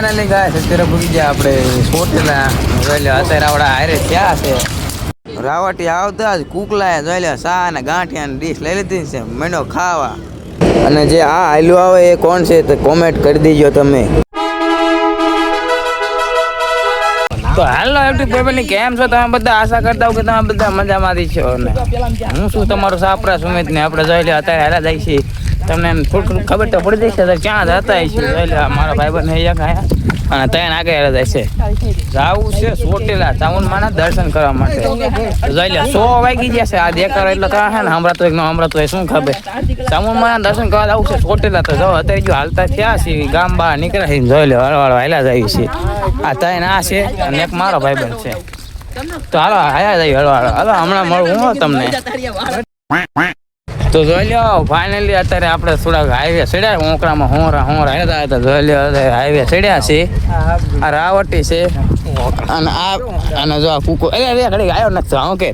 Finally ગાય અત્યારે ભૂગી ગયા આપણે સોટેલા જોઈ લો અત્યારે આપણા હારે થયા છે રાવટી આવતા જ કુકલાએ જોઈ લો સા અને ગાંઠિયાની ડીશ લઈ લીધી છે મેંડો ખાવા અને જે આ હાલ્યું આવે એ કોણ છે તો કોમેન્ટ કરી દીજો તમે તો હાલો યુટ્યુબ ફેમિલી કેમ છો તમે બધા આશા કરતા હો કે તમે બધા મજામાંથી છો ને હું શું તમારો સાપરા સુમિત ને આપણે જોઈ લો અત્યારે હાલા જાય છે તમને થોડું ખબર તો પડી જશે ક્યાં જતા છે જોઈ લો મારા ભાઈબંધ અહીંયા આયા અને ત્યાં આગળ જાય છે જવું છે સોટેલા ચામુંડમાના દર્શન કરવા માટે જોઈ લે 100 વાગી ગયા છે આ દેખાડો એટલે કહે છે ને હમણાં તો હમણાં તો શું ખબર ચામુંડમાના દર્શન કરવા જવું છે સોટેલા તો જાઓ અત્યારે જો હાલતા થયા છે ગામ બહાર નીકળ્યા છે જોઈ લે હળવાળો હાલ્યા જાય છે આ ત્યાં આ છે અને એક મારો ભાઈબંધ છે તો હાલો હાયા જાય હળવાળો હાલો હમણાં મળું હું તમને તો જોઈ લો ફાઇનલી અત્યારે આપણે થોડાક હાઈવે ચડ્યા ઓંકડામાં હોરા હેતા હતા જોઈ લો હાઈવે ચડ્યા છે આ રાવટી છે અને આ અને જો આ કૂકો ઘડી આવ્યો નથી ઓકે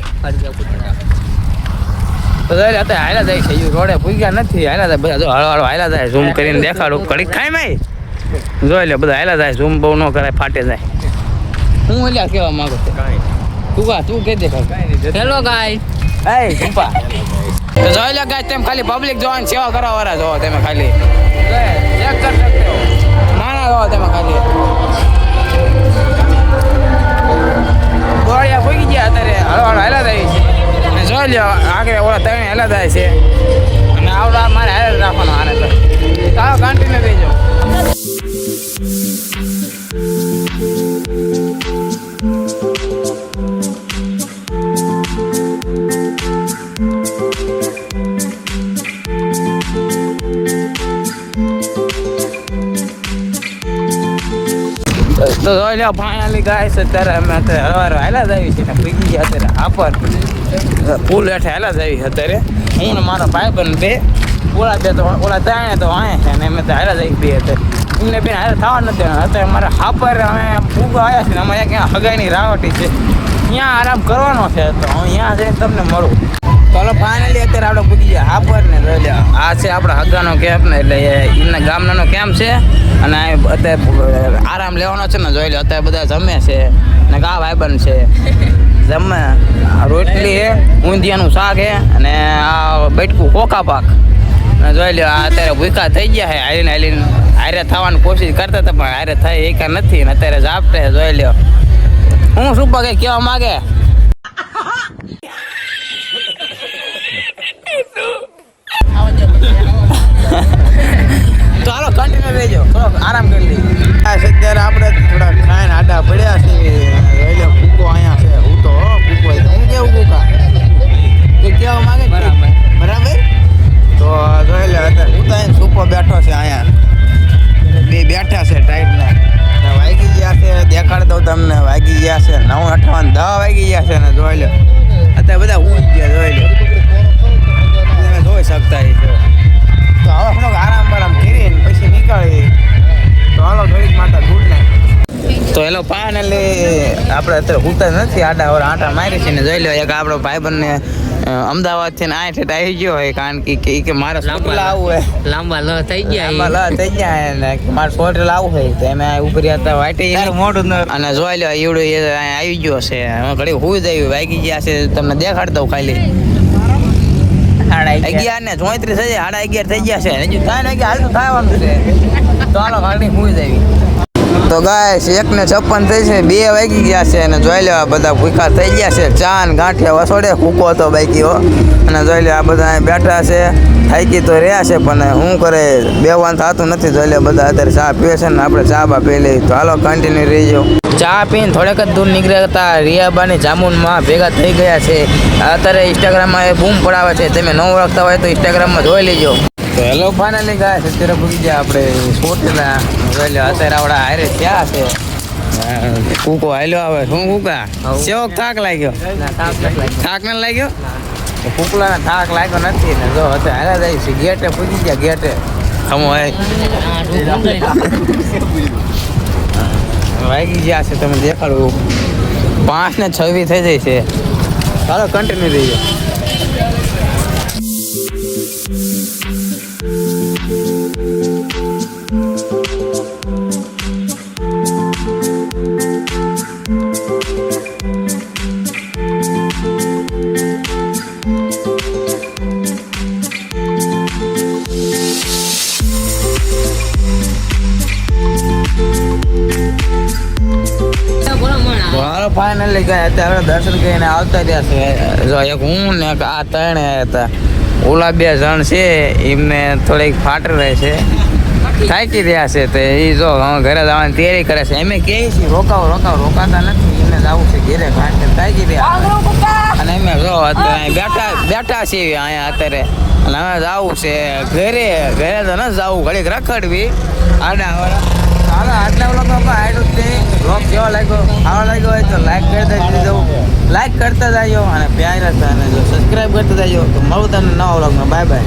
તો જોઈ લો અત્યારે હાલ્યા જાય છે રોડે પૂગ્યા નથી હાલ્યા જાય બધા જો હળવાળો હાલ્યા જાય ઝૂમ કરીને દેખાડું ઘડી ખાઈ માય જોઈ લો બધા હાલ્યા જાય ઝૂમ બહુ ન કરાય ફાટે જાય હું એટલે કહેવા માંગુ તું કે દેખાડ હેલો ગાય એ ચૂપા તો જોઈ લો ગાય તેમ ખાલી પબ્લિક જોવાની સેવા કરવા વાળા જોવો તમે ખાલી ચેક કરી શકતે હો નાના જોવો તમે ખાલી ગોળિયા ફૂગી ગયા અત્યારે હળવાળો હેલા જાય છે અને જોઈ લો આગળ ઓલા ત્રણ હેલા જાય છે અને આવડા મારે હેલા રાખવાનો આને તો ચાલો કન્ટિન્યુ દેજો તો જોઈ લો ફાઇનલી ગાય છે અત્યારે અમે અત્યારે હળવારો હાલા જ આવી છે ને ભૂગી ગયા અત્યારે હાપર પુલ હેઠે હાલા જ આવી અત્યારે હું ને મારો ભાઈબંધ બે ઓલા બે તો ઓલા ત્યાં તો આયા છે ને અમે તો હાલા જ આવી બે અત્યારે એમને બેન હારે થવા નથી અત્યારે મારે હાપર અમે ફૂગો આવ્યા છે ને અમારે ક્યાં હગાઈની રાવટી છે ત્યાં આરામ કરવાનો છે તો હું ત્યાં જઈને તમને મળું ચાલો ફાઇનલી અત્યારે આપણે પૂગી ગયા હાપર ને જોઈ લો આ છે આપણા હગાનો કેમ્પ ને એટલે એમના ગામનાનો કેમ્પ છે અને અત્યારે આરામ લેવાનો છે ને જોઈ લો અત્યારે બધા જમે છે ને ગા ભાઈબંધ છે જમે રોટલી છે ઊંધિયાનું શાક છે અને આ બેટકું કોકા પાક અને જોઈ લો આ અત્યારે ભૂખા થઈ ગયા છે હાલીને હારે થવાની કોશિશ કરતા હતા પણ હારે થાય એકા નથી ને અત્યારે ઝાપટે જોઈ લો હું શું પગે કહેવા માગે તો હાલો કન્ટિન્યુ રહેજો થોડોક આરામ કરી લઈએ અત્યારે આપણે થોડા ખાઈને આડા પડ્યા છે જોઈ લો કૂકો અહીંયા છે હું તો કૂકો હું કેવું કૂકા કે કેવા માંગે બરાબર તો જોઈ લો અત્યારે હું તો અહીં સૂપો બેઠો છે અહીંયા બે બેઠા છે ટાઈટના વાગી ગયા છે દેખાડ દઉં તમને વાગી ગયા છે 9:58 10 વાગી ગયા છે ને જોઈ લો અત્યારે બધા ઊંઘ ગયા જોઈ લો તમે જોઈ શકતા છો તો હવે થોડોક આરામ કરીને પછી નીકળી તો હાલો ઘડીક માટે ગુડ નાઈટ તો એલો ફાઇનલી આપણે અત્યારે હુતા નથી આડા ઓર આટા મારી છે ને જોઈ લો એક આપણો ભાઈબંધને અમદાવાદ થી ને આઠ આવી ગયો હોય કારણ કે મારે સોટલા આવું હોય લાંબા લ થઈ ગયા ને મારે સોટલા આવું હોય તો એમ ઉપર હતા વાટી મોઢું અને જોઈ લો એવડું આવી ગયો છે ઘડી હુઈ જાય વાગી ગયા છે તમને દેખાડ દઉં ખાલી 11 ને 34 થઈ જાય 11:30 થઈ ગયા છે હજુ 3 વાગે હાલ તો થવાનું છે તો હાલો ઘડી હુઈ જાય તો ગાઈસ 1:56 થઈ છે 2 વાગી ગયા છે અને જોઈ લો આ બધા ભૂખા થઈ ગયા છે ચા ને ગાંઠિયા વસોડે કૂકો હતો બાઈકીઓ અને જોઈ લો આ બધા બેઠા છે થાકી તો રહ્યા છે પણ શું કરે બેવાનું થતું નથી જોઈ લો બધા અત્યારે ચા પીએ છે ને આપણે ચા બા પી લઈએ તો હાલો કન્ટિન્યુ રહીજો ચા પીને થોડેક જ દૂર નીકળ્યા હતા રિયાબાની જામુનમાં ભેગા થઈ ગયા છે અત્યારે ઇન્સ્ટાગ્રામમાં એ બૂમ પડાવે છે તમે ન ઓળખતા હોય તો ઇન્સ્ટાગ્રામમાં જોઈ લેજો તો હેલો ફાઇનલી ગાય અત્યારે ભૂગી ગયા આપણે સોટેલા જોઈ લો અત્યારે આપણા હારે થયા છે કૂકો હાલ્યો આવે શું કૂકા સેવો થાક લાગ્યો થાક ન લાગ્યો કૂકલાને થાક લાગ્યો નથી ને જો અત્યારે હાલ્યા જાય છે ગેટે પૂજી ગયા ગેટે ખમો વાગી ગયા છે તમે દેખાડું 5:26 થઈ જાય છે ચાલો કન્ટિન્યુ રહીજો તો હાલો ફાઇનલી ગયા અત્યારે દર્શન કરીને આવતા રહ્યા છે. જો એક હું ને એક આ ત્રણ હતા, ઓલા 2 જણ છે એમને થોડીક ફાટ રહે છે, થાકી રહ્યા છે. તો એ જો ઘરે જવાની તૈયારી કરે છે. એમ કહે છે રોકાતા નથી, એમને જવું છે ઘેરે, કારણ કે થાકી રહ્યા. અને એમ જો અત્યારે બેઠા છે અહીંયા અત્યારે, અને હવે જવું છે ઘરે તો ન જવું, ઘડીક રખડવી આડા. હાલો આટલા લોકો આડું જ બ્લોગ કેવો લાગ્યો, આવો લાગ્યો હોય તો લાઈક કરી દેજો, લાઈક કરતા જાજો અને પ્યાર હતા અને જો સબસ્ક્રાઈબ કરતા જાજો. તો મળું તમને નવા વ્લોગમાં. Bye bye.